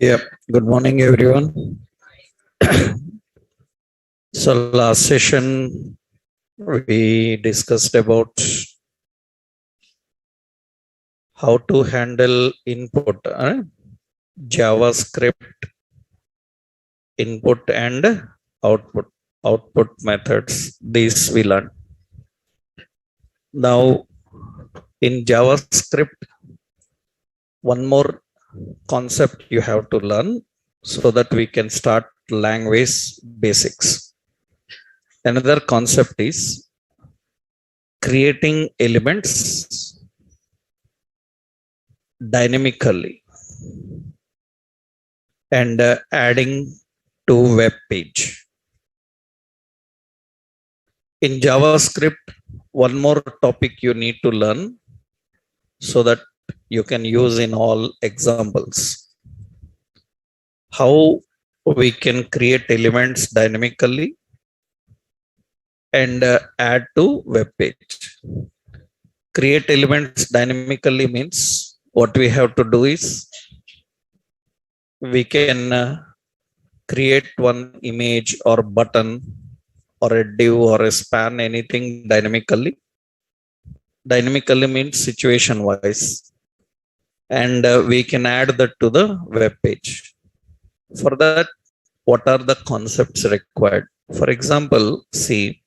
Yeah, good morning, everyone. So, last session we discussed about how to handle input, JavaScript input and output, output methods. These we learned. Now, in JavaScript, one more concept you have to learn so that we can start language basics. Another concept is creating elements dynamically and adding to web page. In JavaScript, one more topic you need to learn so that you can use in all examples. How we can create elements dynamically and add to web page. Create elements dynamically means what we have to do is we can create one image or button or a div or a span, anything dynamically. Dynamically means situation wise, and we can add that to the web page. For that, what are the concepts required? For example, see,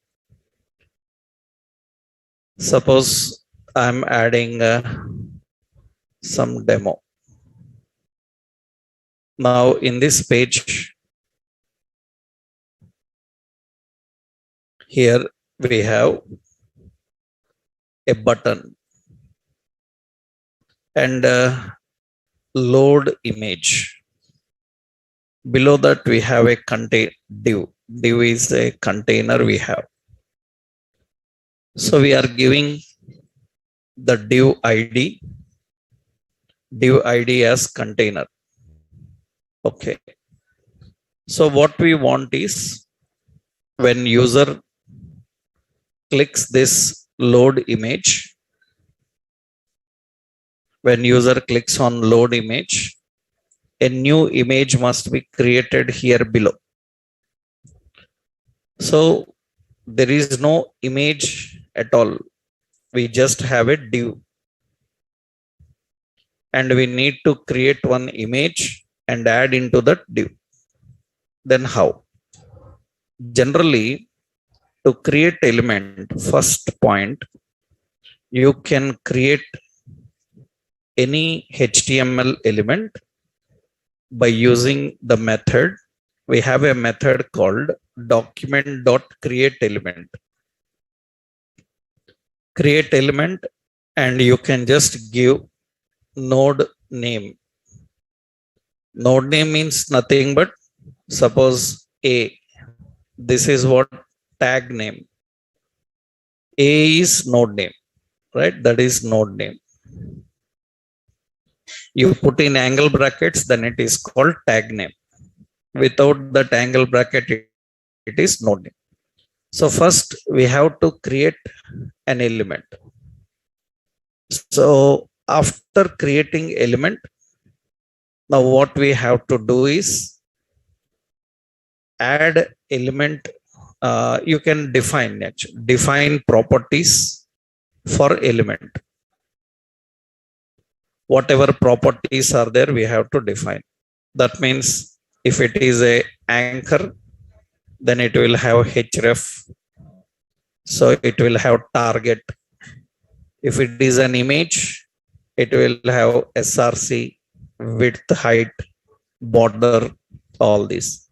suppose I'm adding some demo. Now, in this page, here we have a button and load image. Below that, we have a contain div. Div is a container we have. So we are giving the div ID as container. Okay. So what we want is when user clicks this load image, when user clicks on load image, a new image must be created here below. So there is no image at all. We just have a div. And we need to create one image and add into that div. Then how? Generally, to create element, first point, you can create any HTML element by using the method. We have a method called document.createElement. Create element, and you can just give node name. Node name means nothing but suppose A. This is what tag name. A is node name, right? That is node name. You put in angle brackets, then it is called tag name. Without that angle bracket, it is node name. So first we have to create an element. So after creating element, now what we have to do is add element. You can define properties for element. Whatever properties are there, we have to define. That means if it is a anchor, then it will have href. So it will have target. If it is an image, it will have src, width, height, border, all this.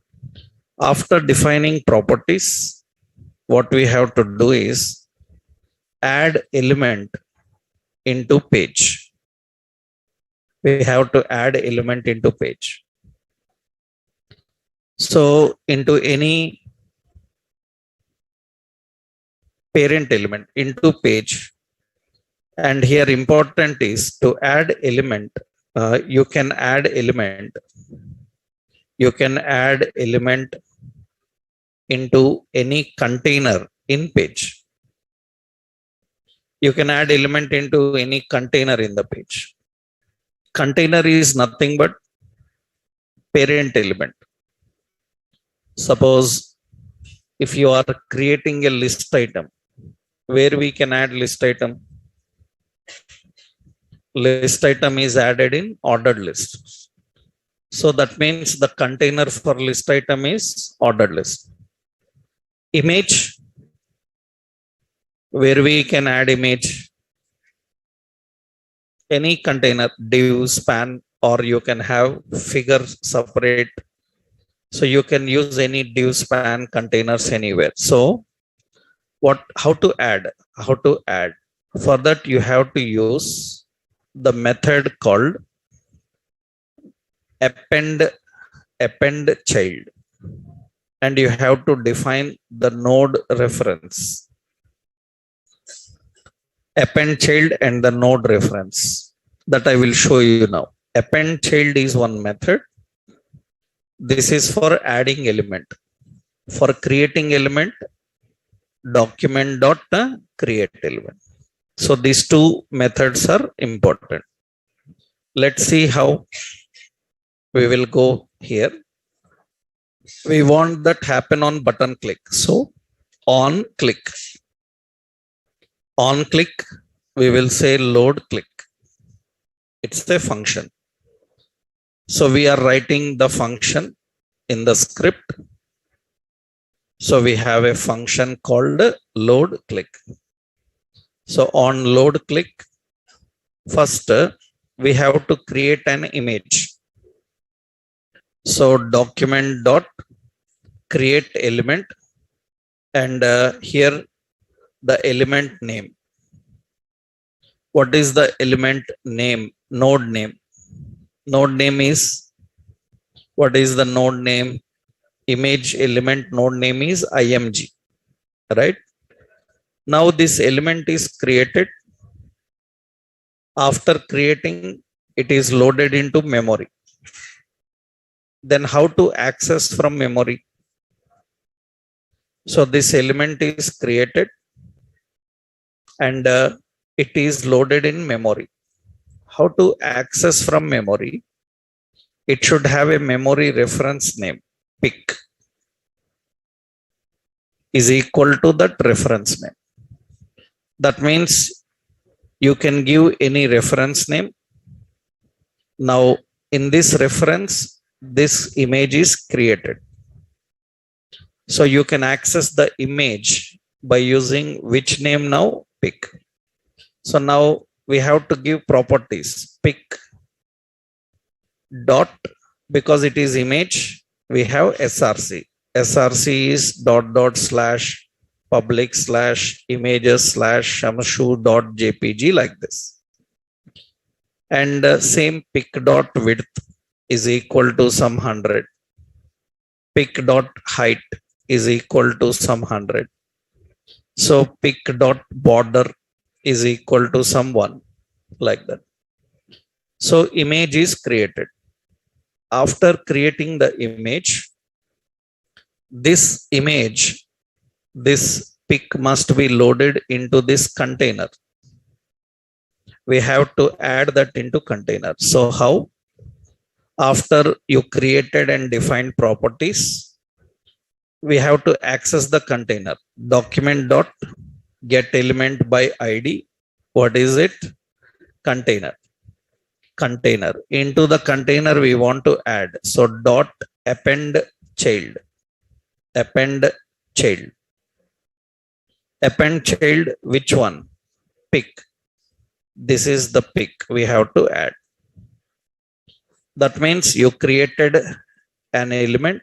After defining properties, what we have to do is add element into page. We have to add element into page. So into any parent element into page, and here important is to add element. You can add element into any container in page. You can add element into any container in the page. Container is nothing but parent element. Suppose if you are creating a list item, where we can add list item? List item is added in ordered list. So that means the container for list item is ordered list. Image, where we can add image? Any container, div, span, or you can have figure separate. So you can use any div, span, containers anywhere. So how to add? For that you have to use the method called append child, and you have to define the node reference. Append child and the node reference, that I will show you now. Append child is one method. This is for adding element. For creating element, document dot create element. So these two methods are important. Let's see how we will go here. We want that happen on button click. So on click, we will say load click. It's a function. So we are writing the function in the script. So we have a function called load click. So on load click, first we have to create an image. So document dot create element, and here the element name. What is the element name? Node name. Node name is, what is the node name? Image element node name is img, right? Now this element is created. After creating, it is loaded into memory. Then how to access from memory? So this element is created and it is loaded in memory. How to access from memory? It should have a memory reference name. Pick is equal to that reference name. That means you can give any reference name. Now in this reference, this image is created. So you can access the image by using which name now? Pick. So now we have to give properties. Pick dot, because it is image, we have src. Src is dot dot slash public slash images slash shamshu dot jpg, like this. And same pick dot width is equal to some 100. Pick dot height is equal to some 100. So pick dot border is equal to some 1, like that. So image is created. After creating the image, this image, this pick must be loaded into this container. We have to add that into container. So how? After you created and defined properties, we have to access the container. Document dot get element by id. What is it? Container. Into the container we want to add. So dot append child. Append child, which one? Pick. This is the pick we have to add. That means you created an element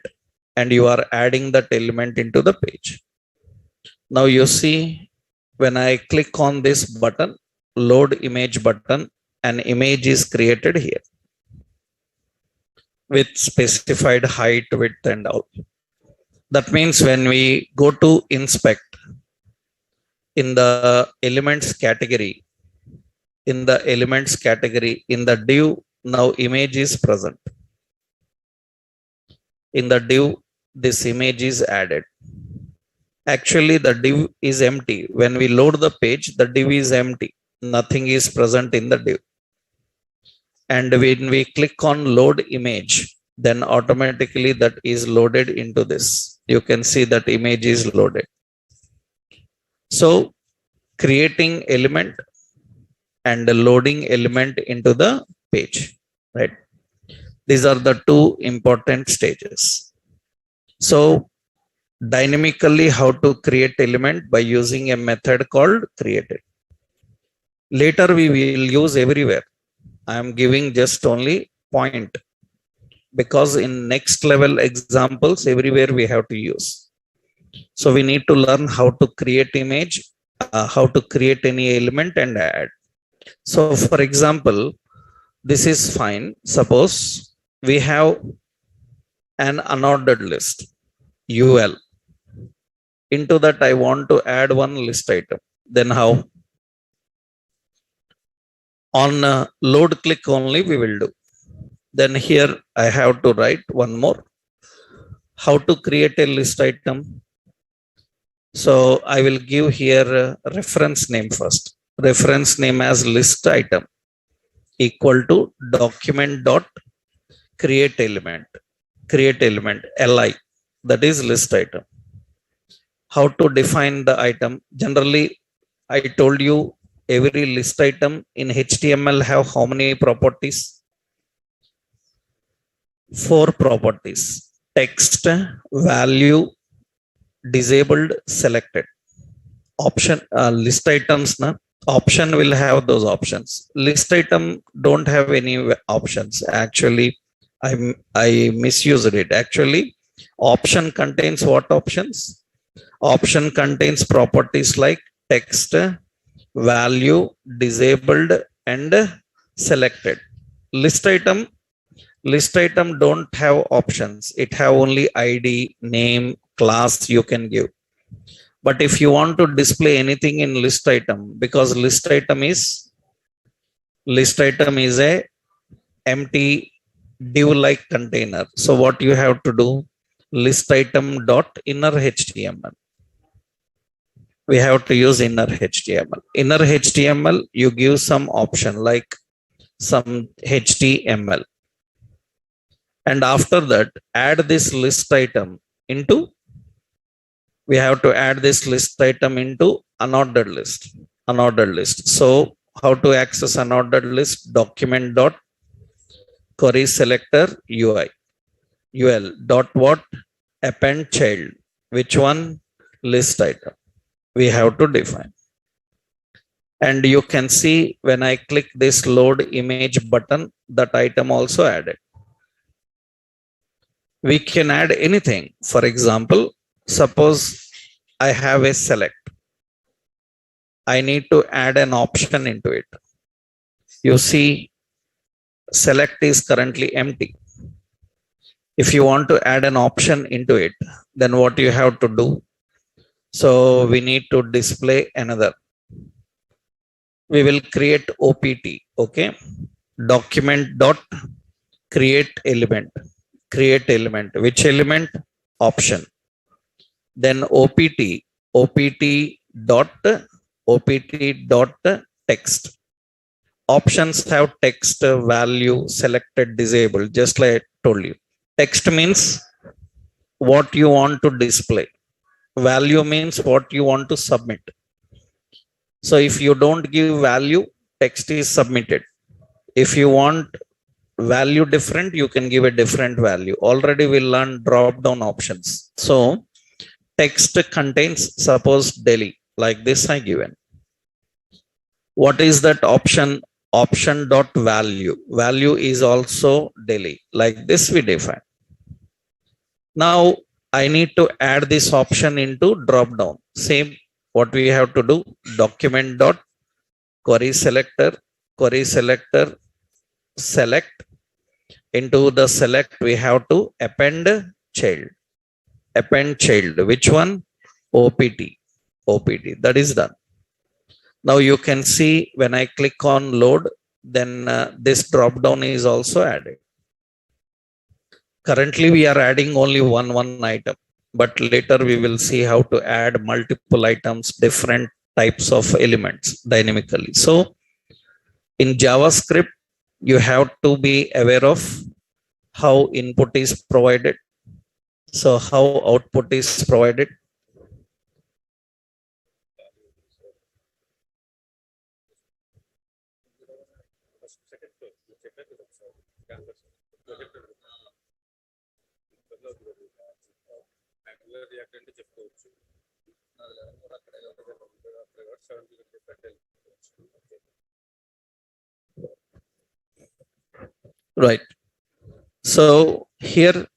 and you are adding that element into the page. Now you see, when I click on this button, load image button, an image is created here with specified height, width and all. That means when we go to inspect, in the elements category, in the div, now image is present. In the div, this image is added. Actually the div is empty. When we load the page, the div is empty. Nothing is present in the div. And when we click on load image, then automatically that is loaded into this. You can see that image is loaded. So creating element and loading element into the page, right? These are the two important stages. So dynamically how to create element by using a method called created. Later we will use everywhere. I am giving just only point, because in next level examples everywhere we have to use. So we need to learn how to create image, how to create any element and add. So for example, this is fine. Suppose we have an unordered list, UL. Into that I want to add one list item. Then how? On load click only we will do. Then here I have to write one more. How to create a list item? So I will give here a reference name first. Reference name as list item equal to document dot create element. Create element li, that is list item. How to define the item? Generally I told you every list item in HTML have how many properties? 4 properties: text, value, disabled, selected. Option list items na option will have those options. List item don't have any options. Actually I misused it. Actually option contains what options? Option contains properties like text, value, disabled and selected. List item don't have options. It have only ID, name, class you can give. But if you want to display anything in list item, because list item is a empty div like container. So what you have to do? List item dot inner HTML. We have to use inner HTML. Inner HTML, you give some option like some HTML. And after that, add this list item into, we have to add this list item into unordered list. Unordered list. So how to access unordered list? Document dot query selector UI. UL dot what? Append child. Which one? List item. We have to define. And you can see when I click this load image button, that item also added. We can add anything. For example, suppose I have a select. I need to add an option into it. You see select is currently empty. If you want to add an option into it, then what you have to do? So we need to display another. We will create OPT. Okay. Document dot create element. Create element. Which element? Option. Then OPT dot text. Options have text, value, selected, disabled, just like I told you. Text means what you want to display. Value means what you want to submit. So if you don't give value, text is submitted. If you want value different, you can give a different value. Already we learned drop down options. So text contains, suppose Delhi, like this I given. What is that option? Option dot value. Value is also Delhi, like this we define. Now I need to add this option into drop down. Same, what we have to do? Document dot query selector select. Into the select we have to append child. Append child. Which one? OPT. That is done. Now you can see when I click on load, then this drop down is also added. Currently we are adding only one item, but later we will see how to add multiple items, different types of elements dynamically. So in JavaScript, you have to be aware of how input is provided. So how output is provided. Right. So here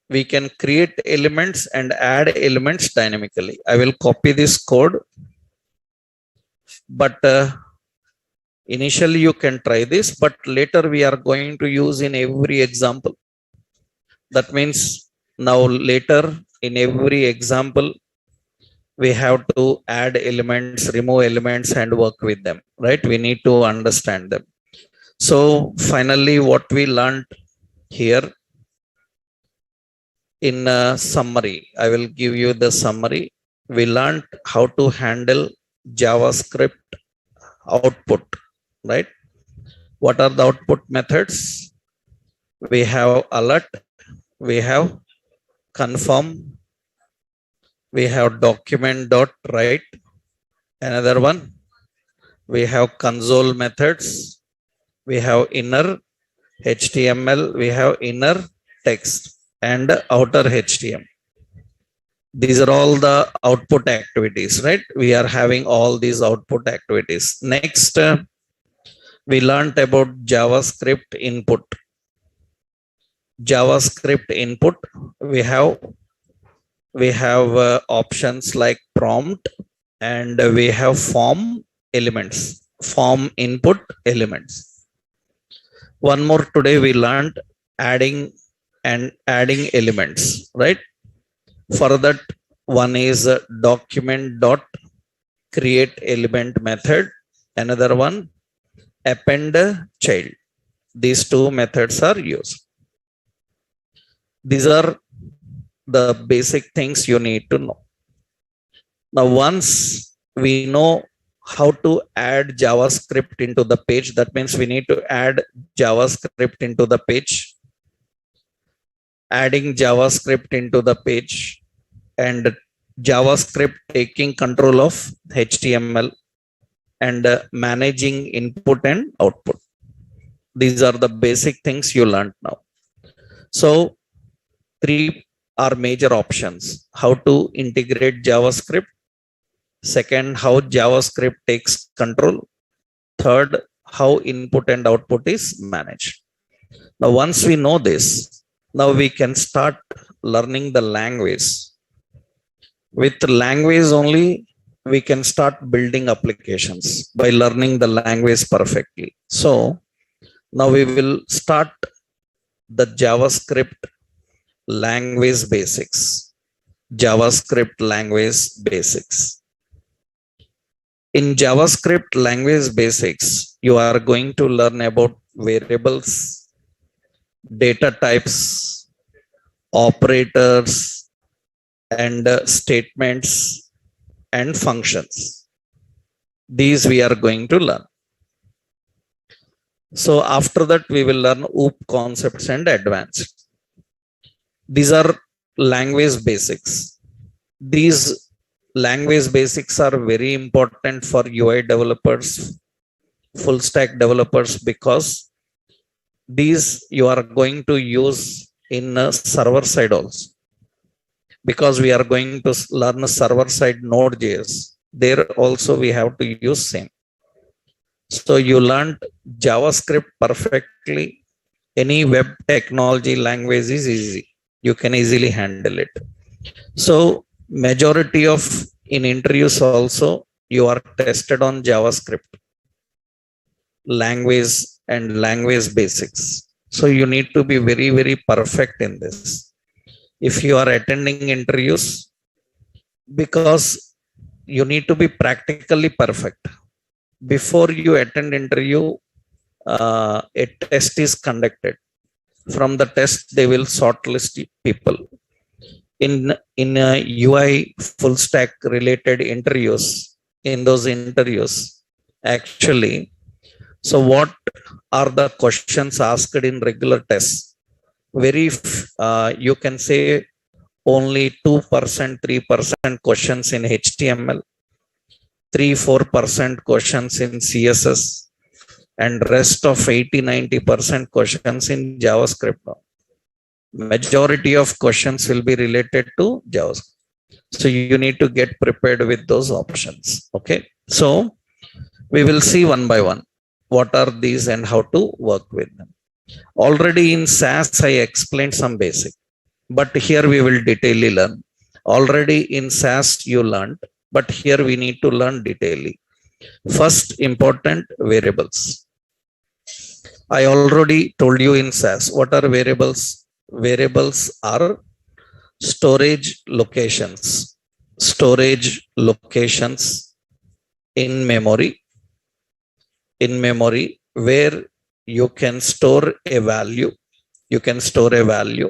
we can create elements and add elements dynamically. I will copy this code, but initially you can try this, but later we are going to use in every example. That means now later in every example, we have to add elements, remove elements and work with them, right? We need to understand them. So finally, what we learned here in a summary, I will give you the summary. We learned how to handle JavaScript output, right? What are the output methods? We have alert, we have confirm, we have document dot write. Another one, we have console methods, we have inner HTML, we have inner text and outer HTML. These are all the output activities, right? We are having all these output activities. Next, we learned about JavaScript input. JavaScript input, we have options like prompt and we have form elements, form input elements. One more today we learned adding elements, right? For that, one is document dot create element method. Another one, append child. These two methods are used. These are the basic things you need to know. Now, once we know how to add JavaScript into the page, that means we need to add JavaScript into the page. Adding JavaScript into the page and JavaScript taking control of HTML and managing input and output. These are the basic things you learned now. So three are major options: how to integrate JavaScript. Second, how JavaScript takes control. Third, how input and output is managed. Now, once we know this, now we can start learning the language. With language only, we can start building applications by learning the language perfectly. So now we will start the JavaScript language basics. JavaScript language basics. In JavaScript language basics, you are going to learn about variables, data types, operators, and statements and functions. These we are going to learn. So after that, we will learn OOP concepts and advanced. These are language basics. These language basics are very important for UI developers, full stack developers, because these you are going to use in a server side also. Because we are going to learn a server side Node.js, there also we have to use same. So you learned JavaScript perfectly. Any web technology language is easy. You can easily handle it. So majority of in interviews also you are tested on JavaScript language and language basics. So you need to be very, very perfect in this. If you are attending interviews, because you need to be practically perfect. Before you attend interview, a test is conducted. From the test, they will shortlist people. In UI full stack related interviews, in those interviews, actually, so what are the questions asked in regular tests? you can say only 2%, 3% questions in HTML, 3-4% questions in CSS, and rest of 80-90% questions in JavaScript. Majority of questions will be related to JavaScript. So you need to get prepared with those options. Okay. So we will see one by one what are these and how to work with them. Already in SAS, I explained some basic, but here we will detailedly learn. Already in SAS you learned, but here we need to learn detailedly. First, important variables. I already told you in SAS, what are variables? Variables are storage locations. Storage locations in memory. In memory, where you can store a value. You can store a value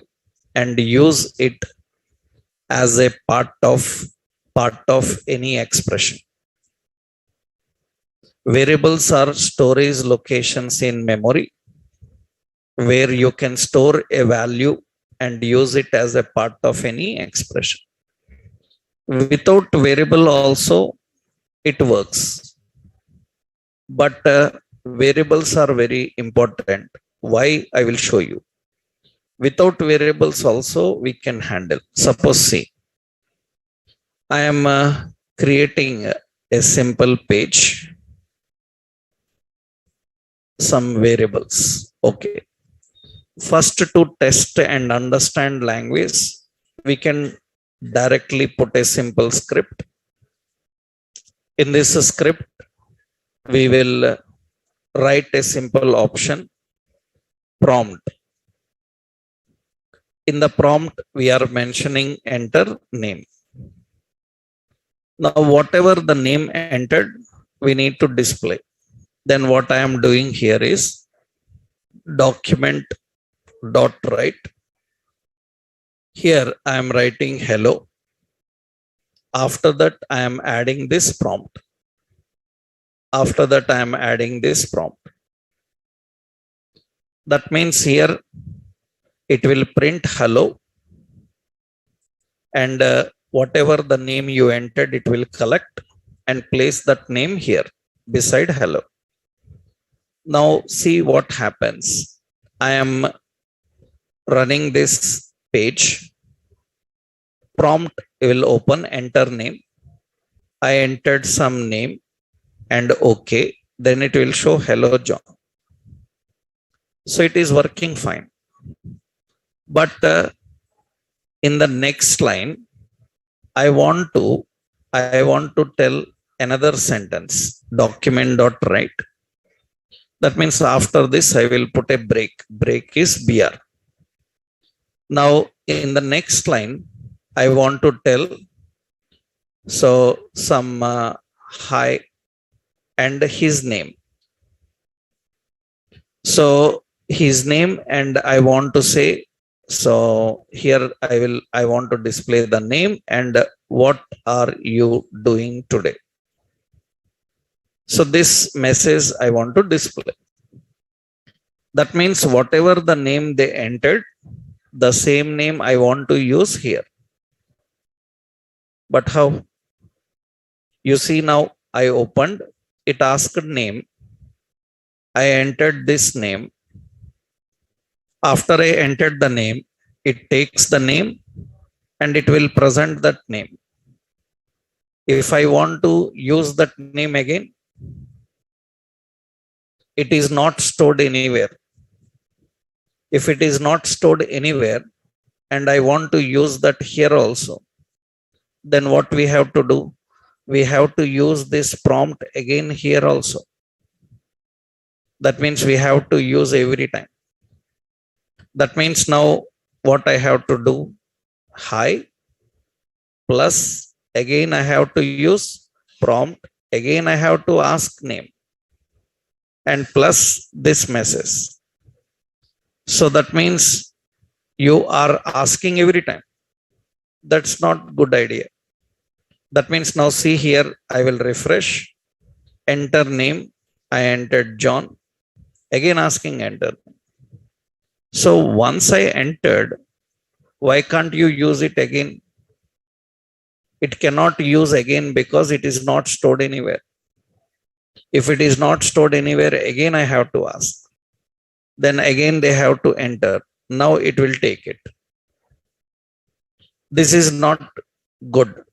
and use it as a part of any expression. Variables are storage locations in memory where you can store a value and use it as a part of any expression. Without variable also it works, but variables are very important. Why? I will show you. Without variables also we can handle. Suppose, see, I am creating a simple page, some variables. Okay. First, to test and understand language, we can directly put a simple script. In this script, we will write a simple option, prompt. In the prompt, we are mentioning enter name. Now, whatever the name entered, we need to display. Then what I am doing here is document dot write. Here I am writing hello. After that, I am adding this prompt. After that, I am adding this prompt. That means here it will print hello, and whatever the name you entered, it will collect and place that name here beside hello. Now see what happens. I am running this page. Prompt will open, enter name. I entered some name and okay. Then it will show hello John. So it is working fine. But in the next line, I want to tell another sentence, document.write. That means after this, I will put a break. Break is BR. Now, in the next line, I want to tell some hi and his name. So his name, and I want to say, so here I want to display the name and what are you doing today. So this message I want to display. That means whatever the name they entered, the same name I want to use here. But how? You see, now I opened, it asked name. I entered this name. After I entered the name, it takes the name and it will present that name. If I want to use that name again, it is not stored anywhere. If it is not stored anywhere and I want to use that here also, then what we have to do? We have to use this prompt again here also. That means we have to use every time. That means now what I have to do? Hi plus again I have to use prompt. Again I have to ask name and plus this message. So that means you are asking every time. That's not good idea. That means now see here, I will refresh, enter name. I entered John. Again asking enter. So once I entered, why can't you use it again? It cannot use again because it is not stored anywhere. If it is not stored anywhere, again I have to ask. Then again they have to enter. Now it will take it. This is not good.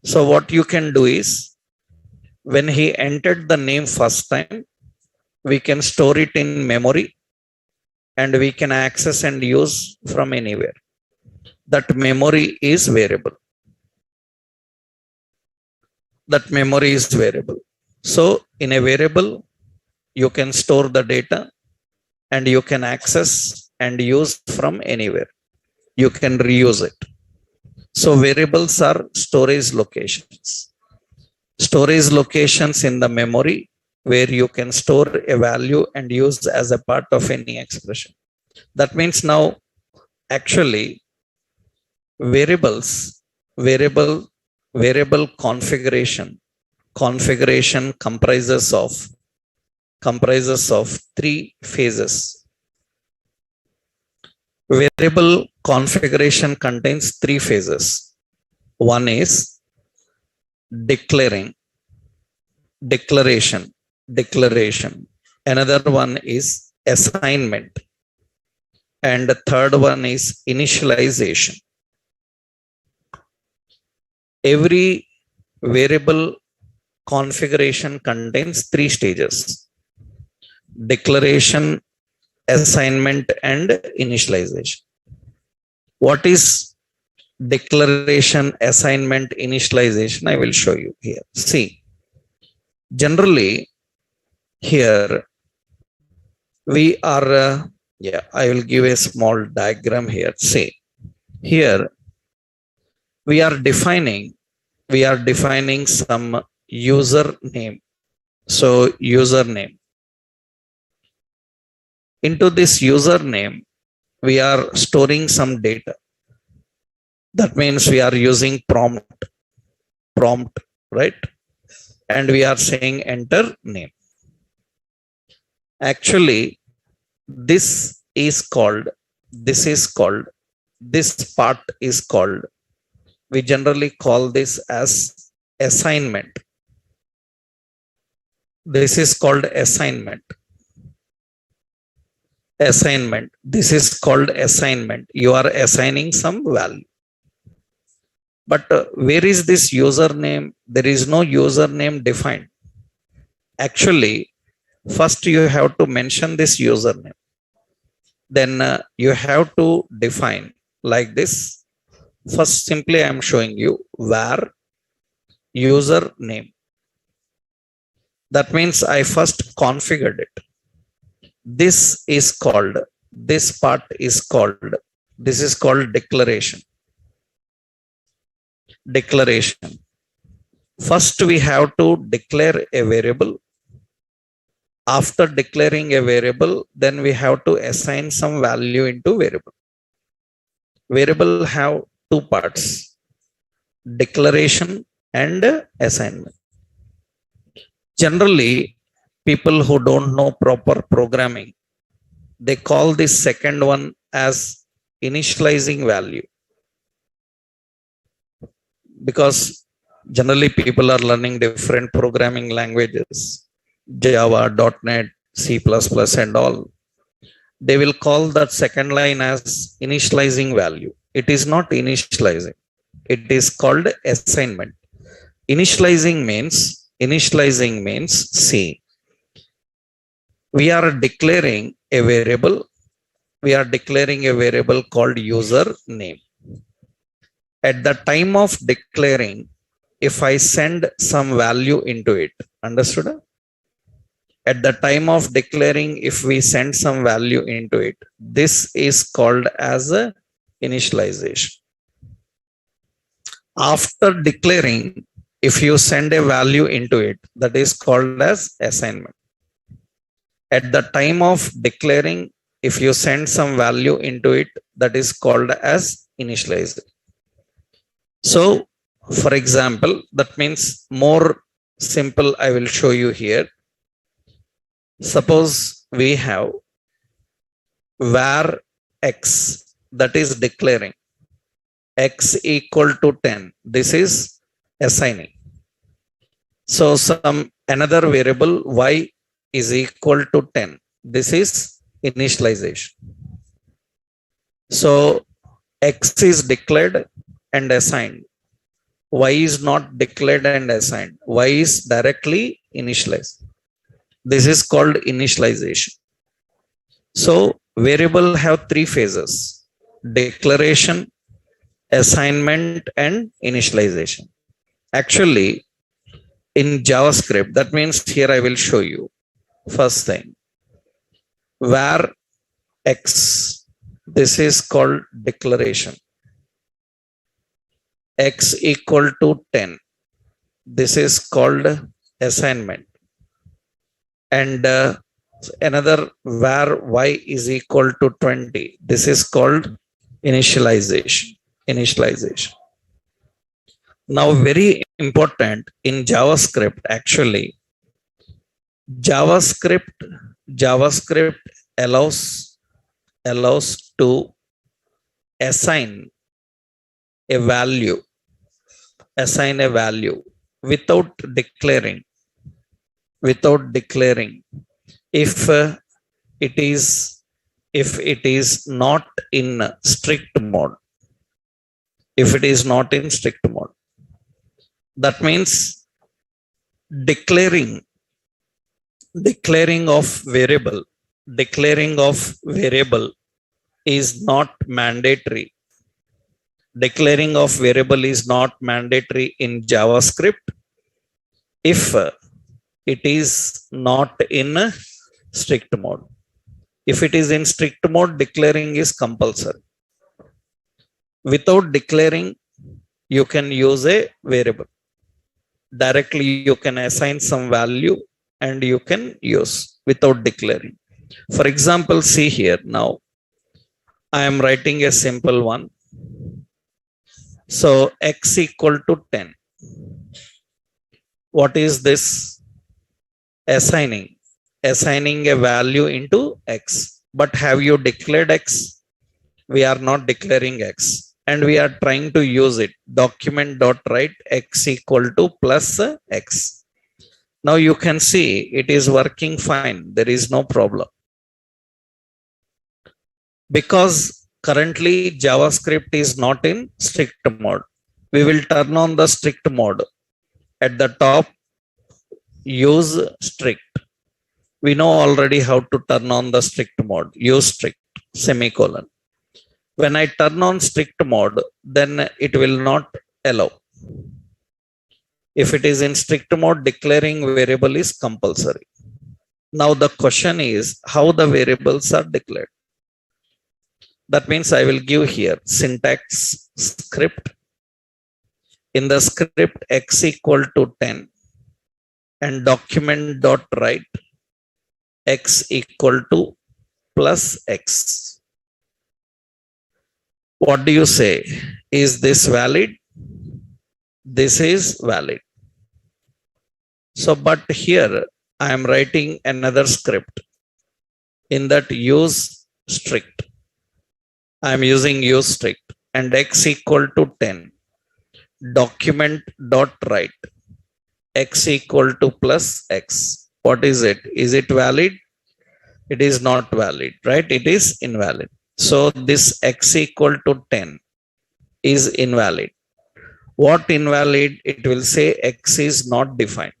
So what you can do is, when he entered the name first time, we can store it in memory and we can access and use from anywhere. That memory is variable. That memory is variable. So in a variable, you can store the data and you can access and use from anywhere. You can reuse it. So variables are storage locations. Storage locations in the memory where you can store a value and use as a part of any expression. That means now actually variable configuration comprises of three phases. Variable configuration contains three phases. One is declaration. Another one is assignment. And the third one is initialization. Every variable configuration contains three stages: declaration, assignment, and initialization. What is declaration, assignment, initialization? I will show you here. See, generally here we are, I will give a small diagram here. See, here we are defining some username. So username. Into this username, we are storing some data. That means we are using prompt, right? And we are saying enter name. Actually, this part is called, we generally call this as assignment. This is called assignment. This is called assignment. You are assigning some value. But where is this username? There is no username defined. Actually, first you have to mention this username. Then you have to define like this. First, simply I am showing you var username. That means I first configured it. This part is called declaration. First we have to declare a variable. After declaring a variable, then we have to assign some value into variable. Variable have two parts: declaration and assignment. Generally, people who don't know proper programming, they call this second one as initializing value. Because generally people are learning different programming languages, Java, .NET, C++ and all. They will call that second line as initializing value. It is not initializing. It is called assignment. Initializing means, see, we are declaring a variable. We are declaring a variable called username. At the time of declaring, if I send some value into it, understood? At the time of declaring, if we send some value into it, this is called as a initialization. After declaring, if you send a value into it, that is called as assignment. At the time of declaring, if you send some value into it, that is called as initialization. So, for example, that means more simple, I will show you here. Suppose we have var x, that is declaring. X equal to 10, this is assigning. So some another variable y is equal to 10, this is initialization. So x is declared and assigned. Y is not declared and assigned. Y is directly initialized. This is called initialization. So variable have three phases: declaration, assignment, and initialization. Actually, in JavaScript, that means here I will show you. First thing, var x, this is called declaration. X equal to 10, this is called assignment. And another var y is equal to 20, this is called initialization. Now very important in JavaScript, actually JavaScript allows to assign a value without declaring if it is not in strict mode. That means declaring of variable is not mandatory. Declaring of variable is not mandatory in JavaScript if it is not in strict mode. If it is in strict mode, declaring is compulsory. Without declaring, you can use a variable. Directly you can assign some value and you can use without declaring. For example, see here now, I am writing a simple one. So x equal to 10. What is this? Assigning a value into x. But have you declared x? We are not declaring x. And we are trying to use it. Document.write x equal to plus x. Now you can see it is working fine. There is no problem. Because currently JavaScript is not in strict mode. We will turn on the strict mode. At the top, use strict. We know already how to turn on the strict mode. Use strict, semicolon. When I turn on strict mode, then it will not allow. If it is in strict mode, declaring variable is compulsory. Now the question is how the variables are declared. That means I will give here syntax script. In the script x equal to 10 and document.write x equal to plus x. What do you say? Is this valid? This is valid. So, but here I am writing another script. In that use strict. I am using use strict and x equal to 10. Document.write x equal to plus x. What is it? Is it valid? It is not valid, right? It is invalid. So this x equal to 10 is invalid. What invalid? It will say x is not defined.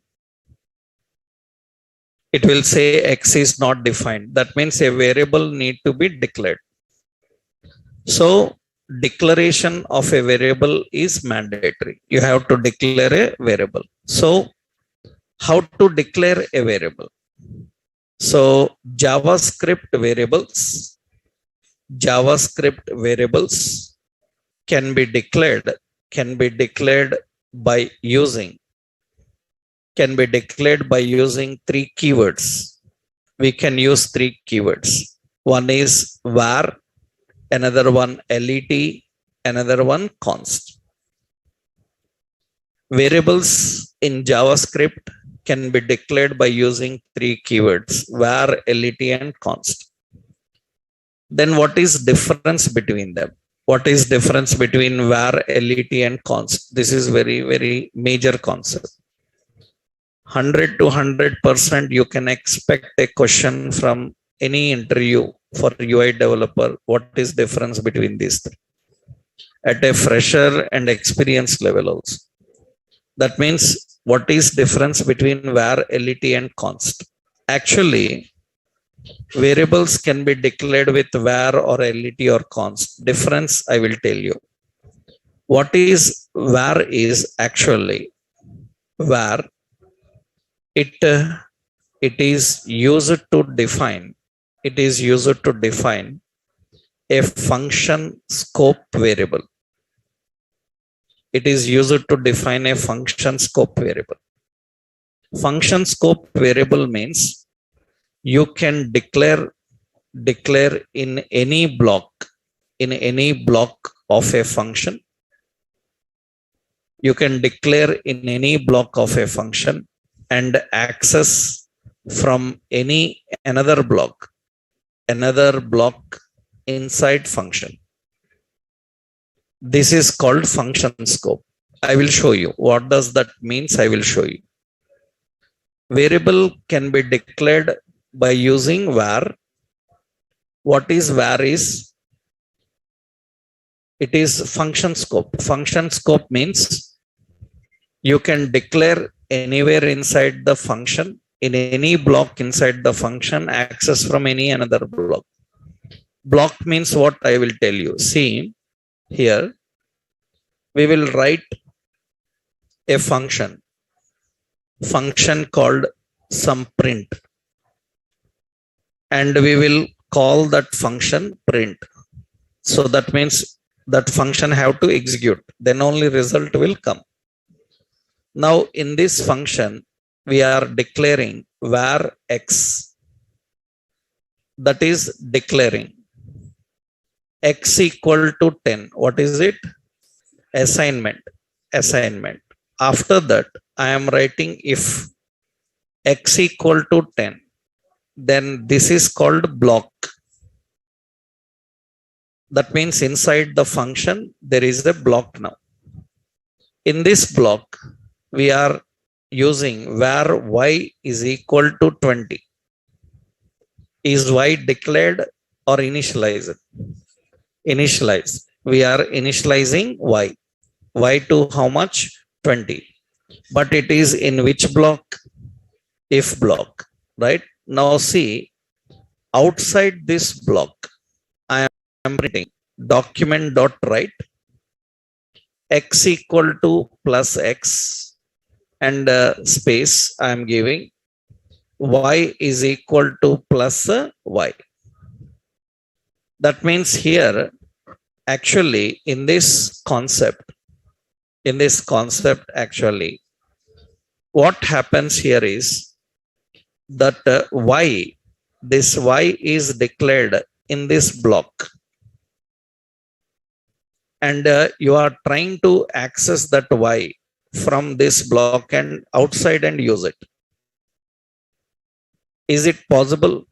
It will say x is not defined. That means a variable need to be declared. So declaration of a variable is mandatory. You have to declare a variable. So how to declare a variable? So JavaScript variables can be declared by using three keywords. We can use three keywords. One is var, another one let, another one const. Variables in JavaScript can be declared by using three keywords: var, let, and const. Then what is difference between them? What is difference between var, let and const? This is very, very major concept. 100 to 100% you can expect a question from any interview for UI developer. What is difference between these three? At a fresher and experienced level also. That means what is difference between var, let and const? Actually, variables can be declared with var or let or const. Difference I will tell you. What is var is actually var. It is used to define. It is used to define a function scope variable. It is used to define a function scope variable. Function scope variable means you can declare in any block of a function. You can declare in any block of a function and access from another block inside function. This is called function scope. I will show you what does that means. I will show you. Variable can be declared by using var. What is var is? It is function scope. Function scope means you can declare anywhere inside the function, in any block inside the function, access from any another block. Block means what? I will tell you. See, here we will write a function called some print, and we will call that function print. So that means that function have to execute, then only result will come. Now in this function we are declaring var x. That is declaring x equal to 10. What is it? Assignment. After that I am writing if x equal to 10, then this is called block. That means inside the function there is a block. Now in this block we are using var y is equal to 20. Is y declared or initialized? Initialized. We are initializing y. Y to how much? 20. But it is in which block? If block, right? Now see, outside this block I am writing document.write x equal to plus x and space I am giving y is equal to plus y. That means here actually in this concept actually what happens here is that this y is declared in this block, and you are trying to access that y from this block and outside and use it. Is it possible?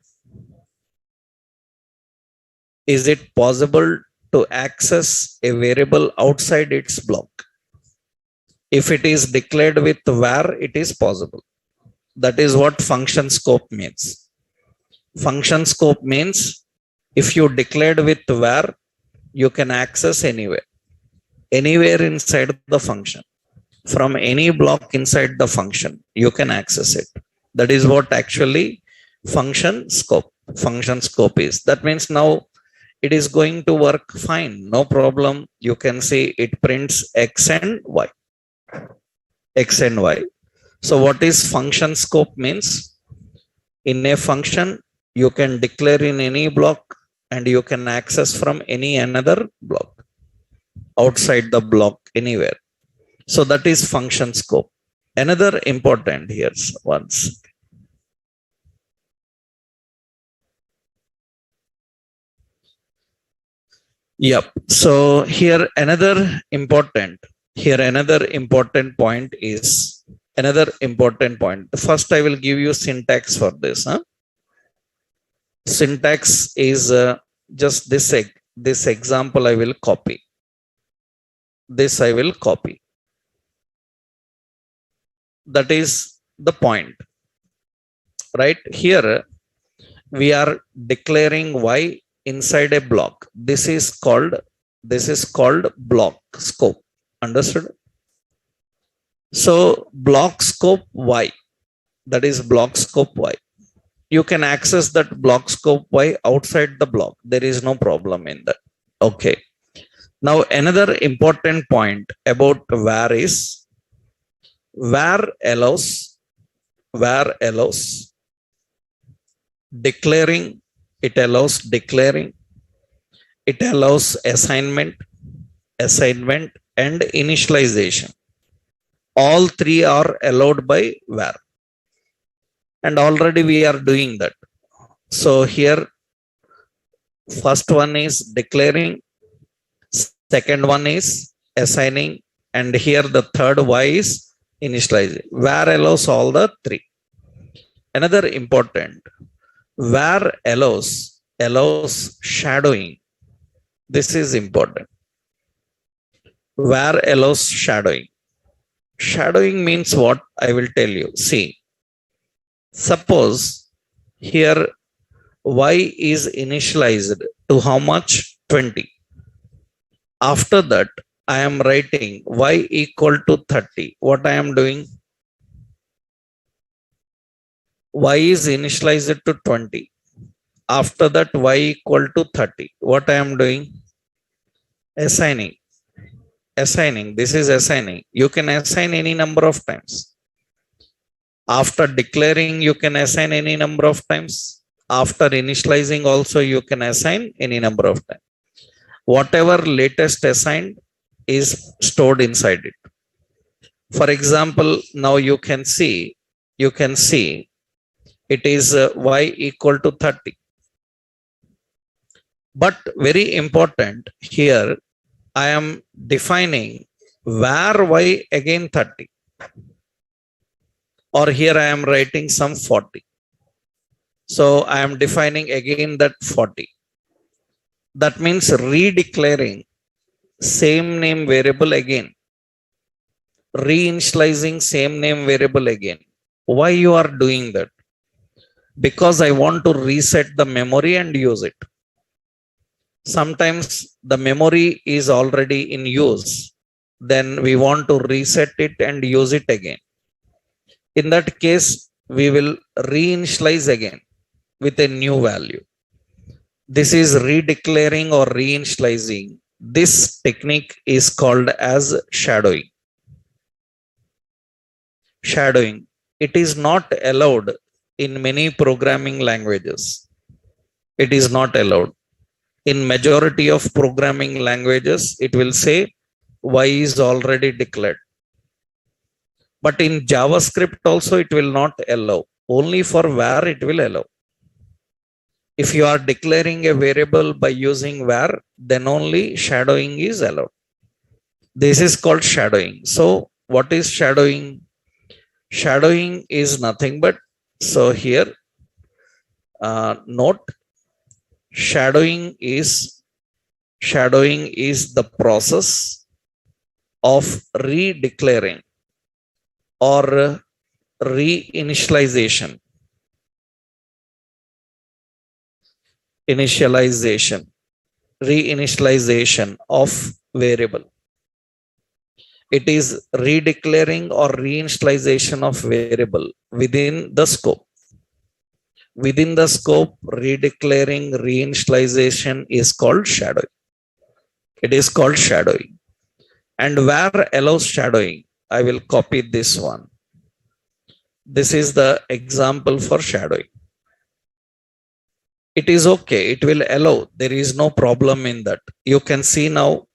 Is it possible to access a variable outside its block? If it is declared with var, it is possible. That is what function scope means. Function scope means if you declared with var, you can access anywhere inside the function. From any block inside the function, you can access it. That is what actually function scope is. That means now it is going to work fine, no problem. You can see it prints x and y. So what is function scope means? In a function you can declare in any block and you can access from any another block outside the block anywhere. So that is function scope. Another important here once. Yep. So here another important point is First I will give you syntax for this. Syntax is just this example I will copy. This I will copy. That is the point. Right here, we are declaring y inside a block. This is called block scope. Understood? So block scope y, that is block scope y. You can access that block scope y outside the block. There is no problem in that. Okay. Now another important point about var is var allows declaring, it allows assignment and initialization. All three are allowed by var, and already we are doing that. So here first one is declaring, second one is assigning, and here the third y is initializing. Var allows all the three. Another important, var allows shadowing. This is important. Var allows shadowing. Shadowing means what? I will tell you. See, suppose here y is initialized to how much? 20. After that, I am writing y equal to 30. What I am doing? Y is initialized to 20. After that, y equal to 30. What I am doing? Assigning. This is assigning. You can assign any number of times. After declaring, you can assign any number of times. After initializing also, you can assign any number of times. Whatever latest assigned is stored inside it. For example, now you can see it is y equal to 30. But very important here, I am defining var y again 30. Or here I am writing some 40. So I am defining again that 40. That means redeclaring same name variable again. Reinitializing same name variable again. Why you are doing that? Because I want to reset the memory and use it. Sometimes the memory is already in use. Then we want to reset it and use it again. In that case, we will reinitialize again with a new value. This is redeclaring or reinitializing. This technique is called as shadowing. Shadowing. It is not allowed in many programming languages. It is not allowed. In majority of programming languages, it will say y is already declared. But in JavaScript also it will not allow. Only for var it will allow. If you are declaring a variable by using var, then only shadowing is allowed. This is called shadowing. So what is shadowing? Shadowing is nothing but, so here note, shadowing is the process of redeclaring or reinitialization of variable. It is redeclaring or reinitialization of variable within the scope. Within the scope, redeclaring reinitialization is called shadowing. It is called shadowing. And var allows shadowing. I will copy this one. This is the example for shadowing. It is okay. It will allow. There is no problem in that. You can see now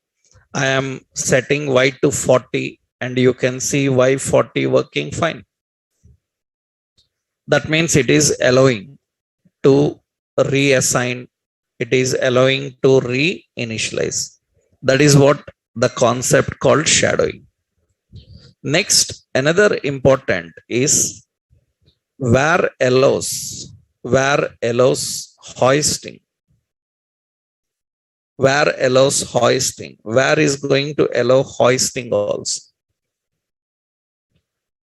I am setting y to 40 and you can see y40 working fine. That means it is allowing to reassign. It is allowing to reinitialize. That is what the concept called shadowing. Next, another important is var allows hoisting. Where allows hoisting. Where is going to allow hoisting also.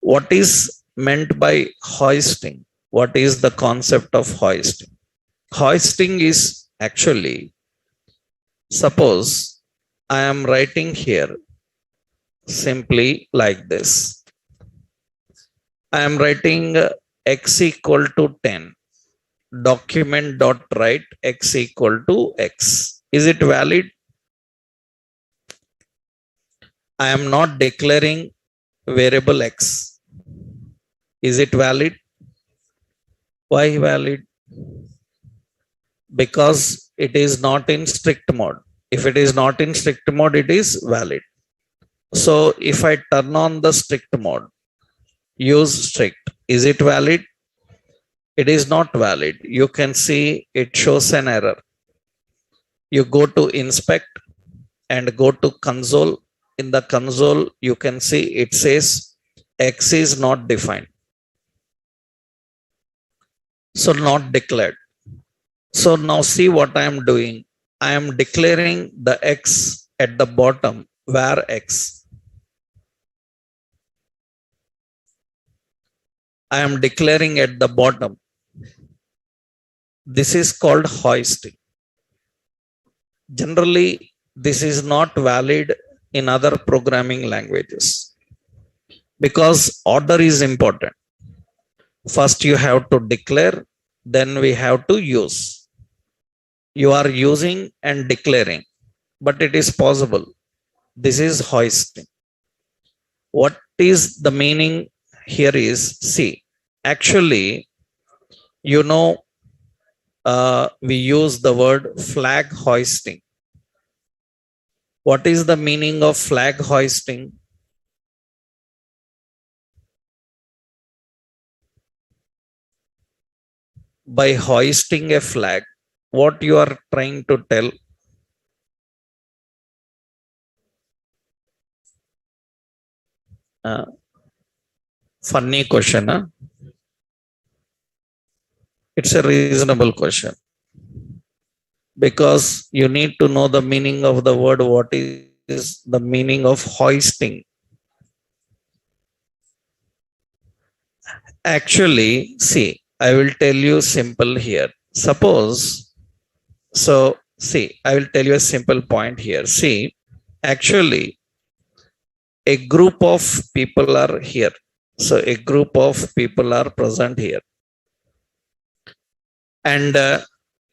What is meant by hoisting? What is the concept of hoisting? Hoisting is actually, suppose I am writing here simply like this. I am writing x equal to 10. Document dot write x equal to x. Is it valid? I am not declaring variable x. Is it valid? Why valid? Because it is not in strict mode. If it is not in strict mode, it is valid. So if I turn on the strict mode, use strict, is it valid? It is not valid. You can see it shows an error. You go to inspect and go to console. In the console, you can see it says X is not defined. So not declared. So now see what I am doing. I am declaring the X at the bottom. Where X? I am declaring at the bottom. This is called hoisting. Generally, this is not valid in other programming languages because order is important. First, you have to declare, then we have to use. You are using and declaring, but it is possible. This is hoisting. What is the meaning here is, see, actually, you know, we use the word flag hoisting. What is the meaning of flag hoisting? By hoisting a flag, what you are trying to tell? Funny question, huh? It's a reasonable question. Because you need to know the meaning of the word. What is the meaning of hoisting? Actually, see, I will tell you simple here. Suppose, so see, I will tell you a simple point here. See, actually, a group of people are here. So a group of people are present here. And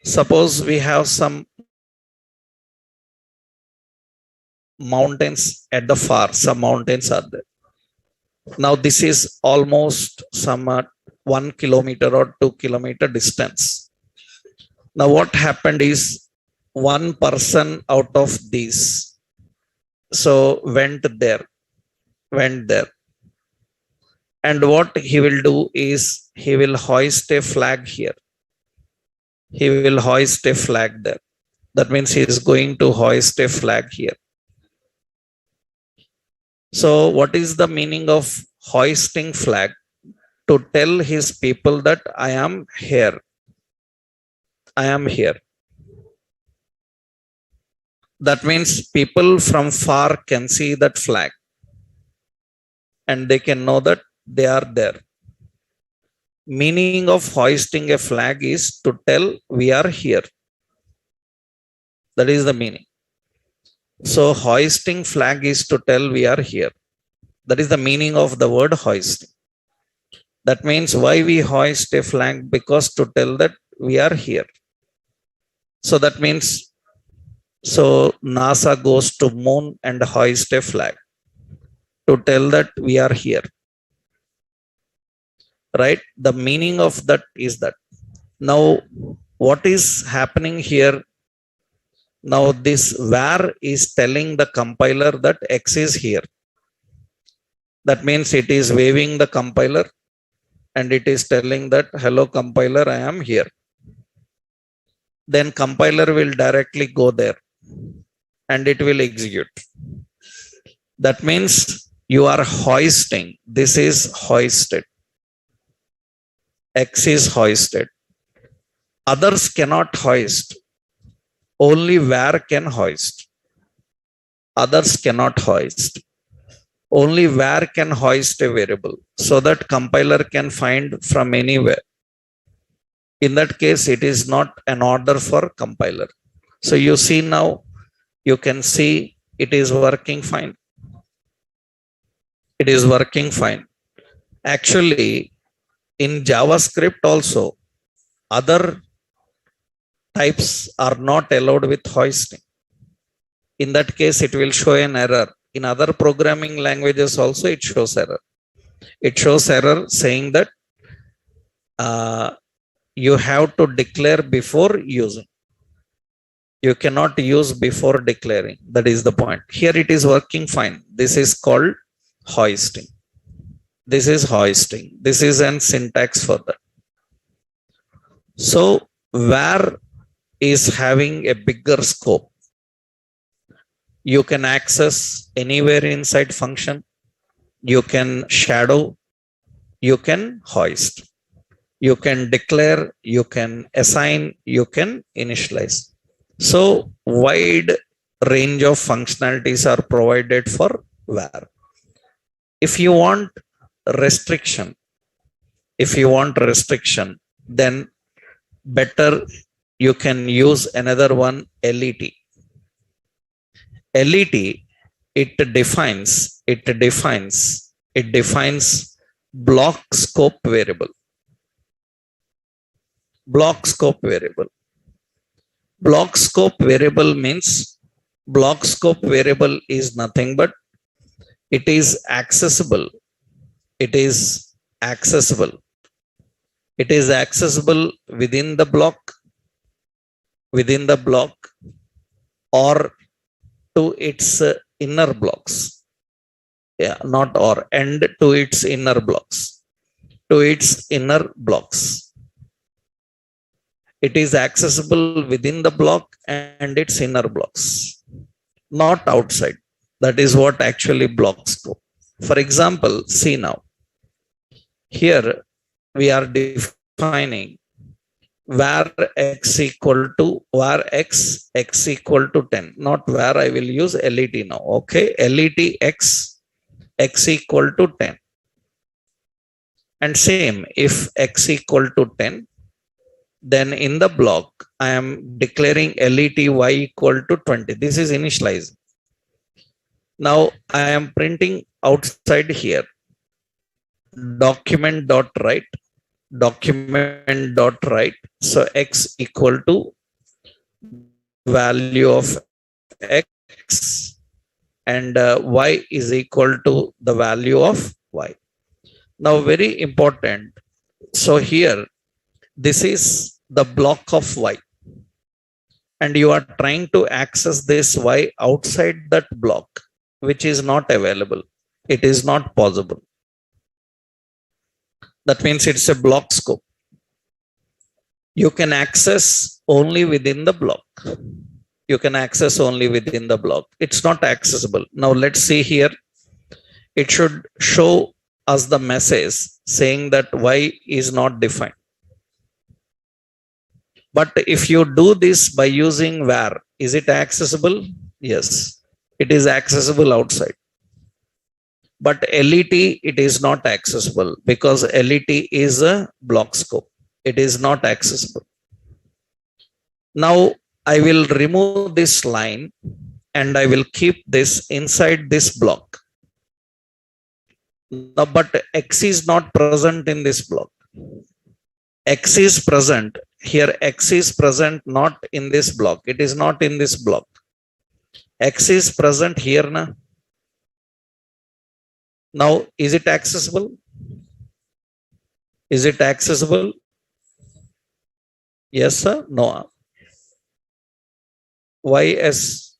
suppose we have some mountains at the far, some mountains are there. Now this is almost some 1 kilometer or 2 kilometer distance. Now what happened is one person out of these, so went there. And what he will do is he will hoist a flag here. He will hoist a flag there. That means he is going to hoist a flag here. So what is the meaning of hoisting flag? To tell his people that I am here. I am here. That means people from far can see that flag and they can know that they are there. Meaning of hoisting a flag is to tell we are here. That is the meaning. So hoisting flag is to tell we are here. That is the meaning of the word hoisting. That means why we hoist a flag? Because to tell that we are here. So that means, so NASA goes to moon and hoist a flag to tell that we are here. Right? The meaning of that is that. Now, what is happening here? Now, this where is telling the compiler that X is here. That means it is waving the compiler and it is telling that, hello compiler, I am here. Then compiler will directly go there and it will execute. That means you are hoisting. This is hoisted. X is hoisted. Others cannot hoist. only var can hoist. Others cannot hoist. Only var can hoist a variable so that compiler can find from anywhere. In that case, it is not an order for compiler. So you see now, you can see it is working fine. It is working fine. Actually, in JavaScript also, other types are not allowed with hoisting. In that case, it will show an error. In other programming languages also, it shows error. It shows error saying that you have to declare before using. You cannot use before declaring. That is the point. Here it is working fine. This is called hoisting. This is hoisting. This is an syntax for that. So var is having a bigger scope. You can access anywhere inside function. You can shadow. You can hoist. You can declare. You can assign. You can initialize. So wide range of functionalities are provided for var. If you want restriction, then better you can use another one, LET. LET, it defines block scope variable. Block scope variable. Block scope variable means block scope variable is nothing but it is accessible. It is accessible. It is accessible within the block, or to its inner blocks. Yeah, not or, and to its inner blocks. To its inner blocks. It is accessible within the block and its inner blocks, not outside. That is what actually block scope. For example, see now. Here we are defining var x equal to var x equal to 10. Not var, I will use LET now. Okay, LET x equal to 10. And same, if x equal to 10, then in the block I am declaring LET y equal to 20. This is initializing. Now I am printing outside here document.write. So x equal to value of x and y is equal to the value of y. Now very important. So here this is the block of y and you are trying to access this y outside that block, which is not available. It is not possible. That means it's a block scope. You can access only within the block. You can access only within the block. It's not accessible. Now let's see here. It should show us the message saying that y is not defined. But if you do this by using var, is it accessible? Yes, it is accessible outside. But LET, it is not accessible because LET is a block scope. It is not accessible. Now I will remove this line and I will keep this inside this block. Now, but X is not present in this block. X is present here. X is present not in this block. It is not in this block. X is present here now. Now, is it accessible? Is it accessible? Yes, sir. No. Why yes?